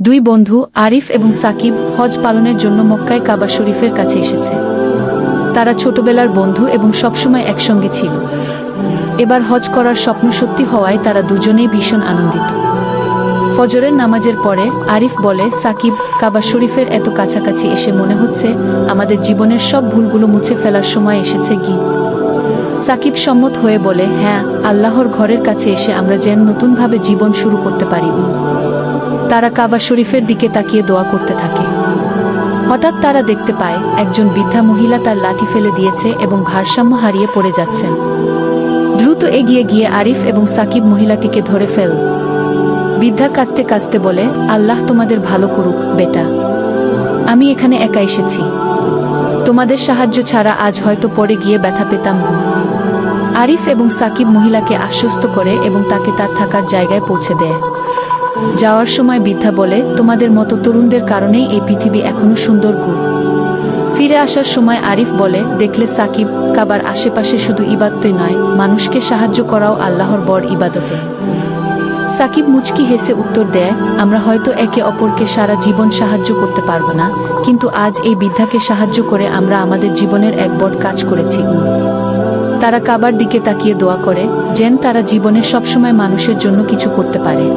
দুই বন্ধু আরিফ এবং সাকিব হজ পালনের জন্য মক্কায় কাবা শরীফের কাছে এসেছে। তারা ছোটবেলার বন্ধু এবং সবসময় একসঙ্গে ছিল। এবার হজ করার স্বপ্ন সত্যি হওয়ায় তারা দুজনেই ভীষণ আনন্দিত। ফজরের নামাজের পরে আরিফ বলে, সাকিব, কাবা শরীফের এত কাছাকাছি এসে মনে হচ্ছে আমাদের জীবনের সব ভুলগুলো মুছে ফেলার সময় এসেছে কি? সাকিব সম্মত হয়ে বলে, হ্যাঁ, আল্লাহর ঘরের কাছে এসে আমরা যেন নতুনভাবে জীবন শুরু করতে পারি। তারা কাবা শরীফের দিকে তাকিয়ে দোয়া করতে থাকে। হঠাৎ তারা দেখতে পায় একজন বৃদ্ধা মহিলা তার লাঠি ফেলে দিয়েছে এবং ভারসাম্য হারিয়ে পড়ে যাচ্ছেন। দ্রুত এগিয়ে গিয়ে আরিফ এবং সাকিব মহিলাটিকে ধরে ফেল। বৃদ্ধা কাঁদতে কাঁদতে বলে, আল্লাহ তোমাদের ভালো করুক বেটা, আমি এখানে একা এসেছি, তোমাদের সাহায্য ছাড়া আজ হয়তো পড়ে গিয়ে ব্যথা পেতাম গো। আরিফ এবং সাকিব মহিলাকে আশ্বস্ত করে এবং তাকে তার থাকার জায়গায় পৌঁছে দেয়। যাওয়ার সময় বৃদ্ধা বলে, তোমাদের মতো তরুণদের কারণেই এই পৃথিবী এখনো সুন্দর গো। ফিরে আসার সময় আরিফ বলে, দেখলে সাকিব, কাবার আশেপাশে শুধু ইবাদতই নয়, মানুষকে সাহায্য করাও আল্লাহর বড় ইবাদত। সাকিব মুচকি হেসে উত্তর দেয়, আমরা হয়তো একে অপরকে সারা জীবন সাহায্য করতে পারবো না, কিন্তু আজ এই বৃদ্ধাকে সাহায্য করে আমরা আমাদের জীবনের এক বড় কাজ করেছি। তারা কাবার দিকে তাকিয়ে দোয়া করে যেন তারা জীবনে সবসময় মানুষের জন্য কিছু করতে পারে।